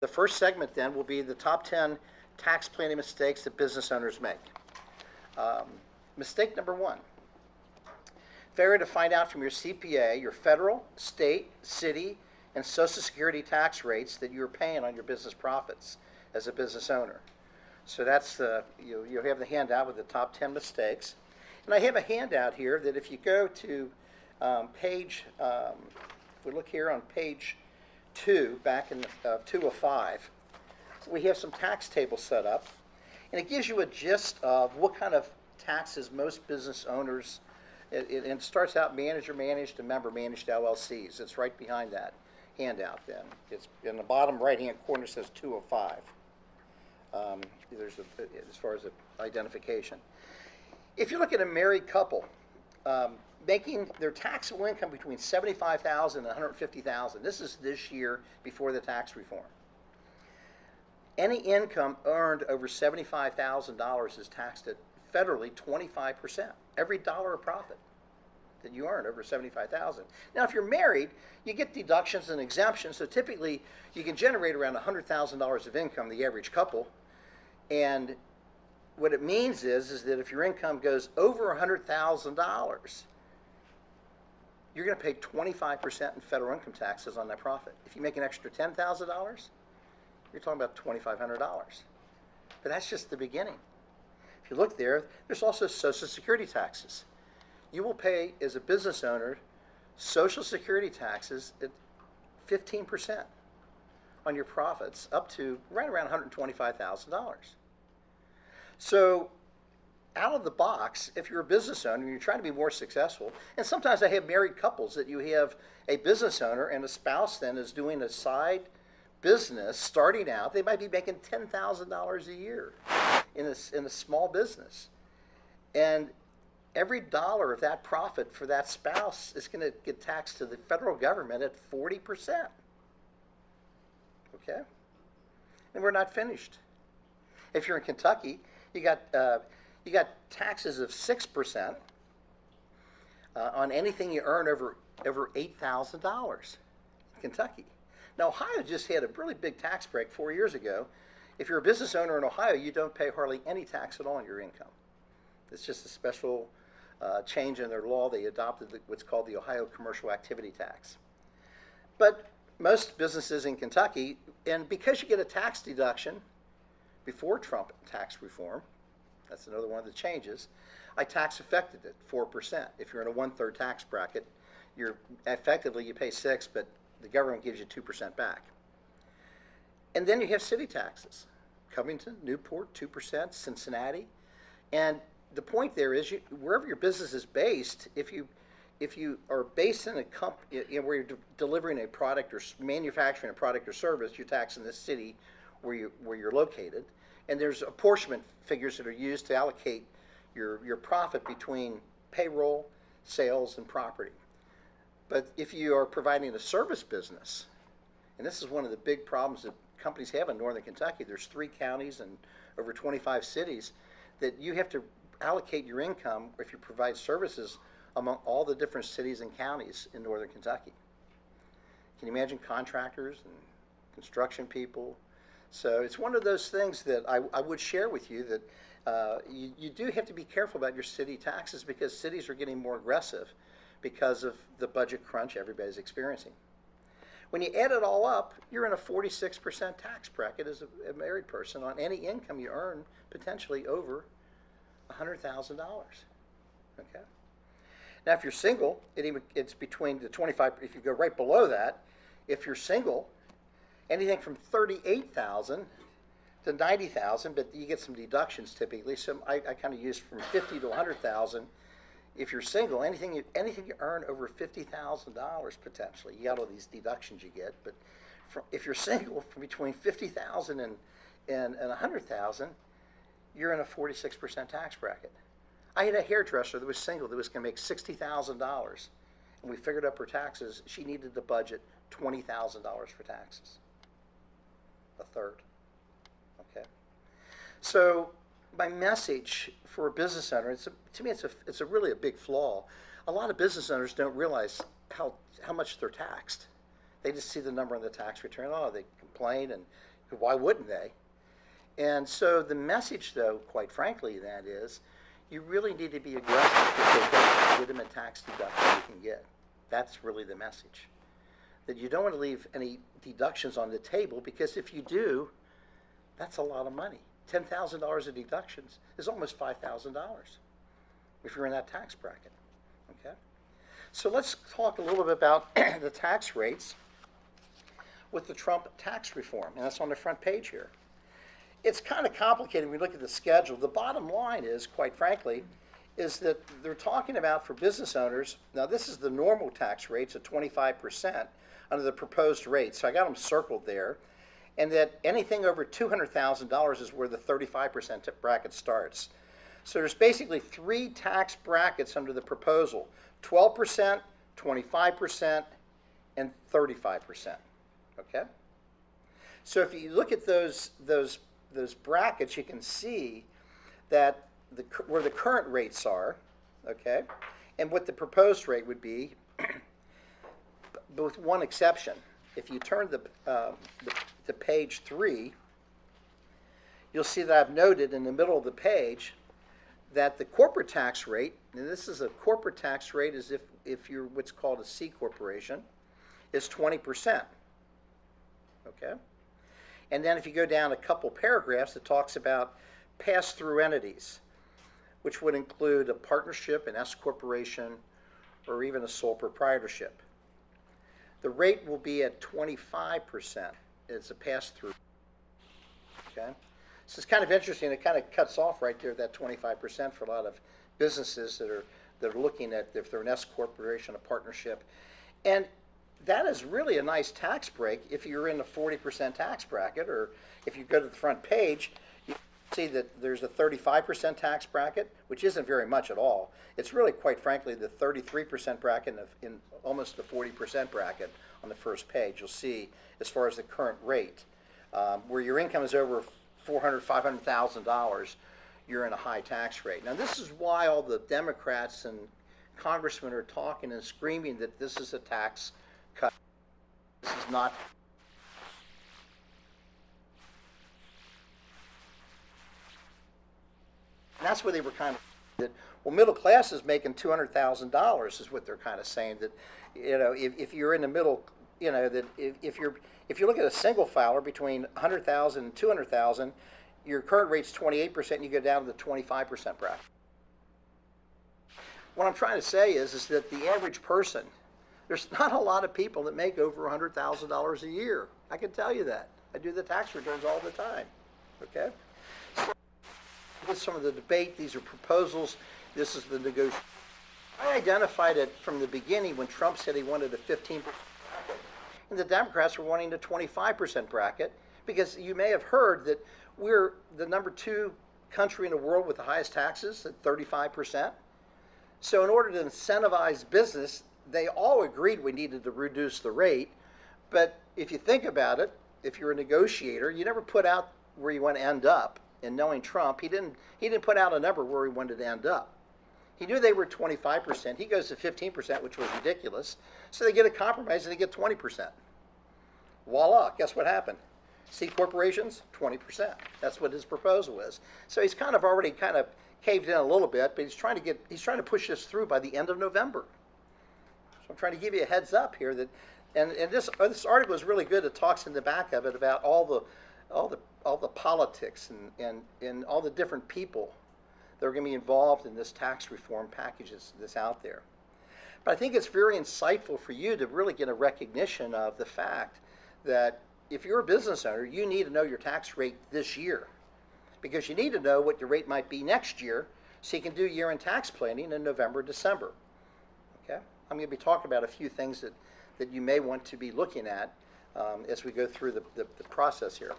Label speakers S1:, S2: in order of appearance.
S1: The first segment then will be the top 10 tax planning mistakes that business owners make. Mistake number one, failure to find out from your CPA your federal, state, city, and Social Security tax rates that you're paying on your business profits as a business owner. So that's you have the handout with the top 10 mistakes. And I have a handout here that if you go to if we look here on page 2, back in 2 of 5, we have some tax tables set up. And it gives you a gist of what kind of taxes most business owners, it starts out manager managed and member managed LLCs. It's right behind that handout then. It's in the bottom right hand corner, says 2 of 5. As far as the identification. If you look at a married couple making their taxable income between $75,000 and $150,000, this is this year before the tax reform. Any income earned over $75,000 is taxed at federally 25%. Every dollar of profit that you earn over $75,000. Now, if you're married, you get deductions and exemptions. So typically, you can generate around $100,000 of income, the average couple. And what it means is that if your income goes over $100,000, you're going to pay 25% in federal income taxes on that profit. If you make an extra $10,000, you're talking about $2,500. But that's just the beginning. If you look there, there's also Social Security taxes. You will pay, as a business owner, Social Security taxes at 15% on your profits, up to right around $125,000. So out of the box, if you're a business owner and you're trying to be more successful, and sometimes I have married couples that you have a business owner and a spouse then is doing a side business starting out, they might be making $10,000 a year in a small business. And every dollar of that profit for that spouse is going to get taxed to the federal government at 40%. Okay? And we're not finished. If you're in Kentucky, you got taxes of 6% on anything you earn over $8,000 in Kentucky. Now, Ohio just had a really big tax break 4 years ago. If you're a business owner in Ohio, you don't pay hardly any tax at all on your income. It's just a special change in their law. They adopted what's called the Ohio Commercial Activity Tax. But most businesses in Kentucky, and because you get a tax deduction before Trump tax reform, that's another one of the changes, I tax affected it 4%. If you're in a 1/3 tax bracket, you pay 6%, but the government gives you 2% back. And then you have city taxes. Covington, Newport, 2%, Cincinnati. And the point there is, wherever your business is based, if you are based in a company, where you're delivering a product or manufacturing a product or service, you're taxed in the city where you're located. And there's apportionment figures that are used to allocate your profit between payroll, sales, and property. But if you are providing a service business, and this is one of the big problems that companies have in northern Kentucky, there's 3 counties and over 25 cities, that you have to allocate your income if you provide services among all the different cities and counties in northern Kentucky. Can you imagine contractors and construction people? So it's one of those things that I would share with you, that you do have to be careful about your city taxes, because cities are getting more aggressive because of the budget crunch everybody's experiencing. When you add it all up, you're in a 46% tax bracket as a married person on any income you earn potentially over $100,000. Okay. Now, if you're single, it's between the 25. If you go right below that, if you're single, anything from $38,000 to $90,000, but you get some deductions typically. So I kind of use from $50,000 to $100,000. If you're single, anything you earn over $50,000 potentially, you got all these deductions you get. But if you're single, from between $50,000 and $100,000, you're in a 46% tax bracket. I had a hairdresser that was single that was going to make $60,000, and we figured up her taxes. She needed to budget $20,000 for taxes, a third. Okay, so my message for a business owner, to me, it's really a big flaw. A lot of business owners don't realize how much they're taxed. They just see the number on the tax return. Oh, they complain, and Why wouldn't they? And so the message, though, quite frankly, that is, you really need to be aggressive to take every legitimate tax deduction you can get. That's really the message. That you don't want to leave any deductions on the table, because if you do, that's a lot of money. $10,000 of deductions is almost $5,000 if you're in that tax bracket. Okay? So let's talk a little bit about the tax rates with the Trump tax reform, and that's on the front page here. It's kind of complicated when we look at the schedule. The bottom line is, quite frankly, is that they're talking about for business owners, now this is the normal tax rates at 25% under the proposed rate, so I got them circled there, and that anything over $200,000 is where the 35% bracket starts. So there's basically three tax brackets under the proposal: 12%, 25%, and 35%. Okay? So if you look at those brackets, you can see that where the current rates are, okay, and what the proposed rate would be, with one exception. If you turn to page 3, you'll see that I've noted in the middle of the page that the corporate tax rate, and this is a corporate tax rate as if you're what's called a C corporation, is 20%. Okay? And then if you go down a couple paragraphs, it talks about pass-through entities, which would include a partnership, an S corporation, or even a sole proprietorship. The rate will be at 25%. It's a pass-through. Okay? So it's kind of interesting. It kind of cuts off right there, that 25% for a lot of businesses that are looking at if they're an S corporation, a partnership. And that is really a nice tax break if you're in the 40% tax bracket, or if you go to the front page, you see that there's a 35% tax bracket, which isn't very much at all. It's really, quite frankly, the 33% bracket in almost the 40% bracket on the first page. You'll see as far as the current rate, where your income is over $400,000, $500,000, you're in a high tax rate. Now, this is why all the Democrats and congressmen are talking and screaming that this is a tax cut. This is not. And that's where they were kind of that. Well, middle class is making $200,000 is what they're kind of saying, that, you know, if you're in the middle, you know, that if you look at a single filer between 100,000 and 200,000, your current rate's 28%, and you go down to the 25% bracket. What I'm trying to say is that the average person, there's not a lot of people that make over $100,000 a year. I can tell you that. I do the tax returns all the time. Okay? So, with some of the debate, these are proposals. This is the negotiation. I identified it from the beginning when Trump said he wanted a 15% bracket, and the Democrats were wanting a 25% bracket, because you may have heard that we're the number 2 country in the world with the highest taxes at 35%. So in order to incentivize business, they all agreed we needed to reduce the rate. But if you think about it, if you're a negotiator, you never put out where you want to end up. And knowing Trump, he didn't put out a number where he wanted to end up. He knew they were 25%. He goes to 15%, which was ridiculous. So they get a compromise and they get 20%. Voila, guess what happened? C corporations, 20%. That's what his proposal is. So he's kind of already kind of caved in a little bit, but he's trying to push this through by the end of November. So I'm trying to give you a heads up here that, and this article is really good. It talks in the back of it about all the politics and all the different people that are going to be involved in this tax reform package that's out there. But I think it's very insightful for you to really get a recognition of the fact that if you're a business owner, you need to know your tax rate this year, because you need to know what your rate might be next year so you can do year-end tax planning in November, December. Okay? I'm going to be talking about a few things that you may want to be looking at as we go through the process here.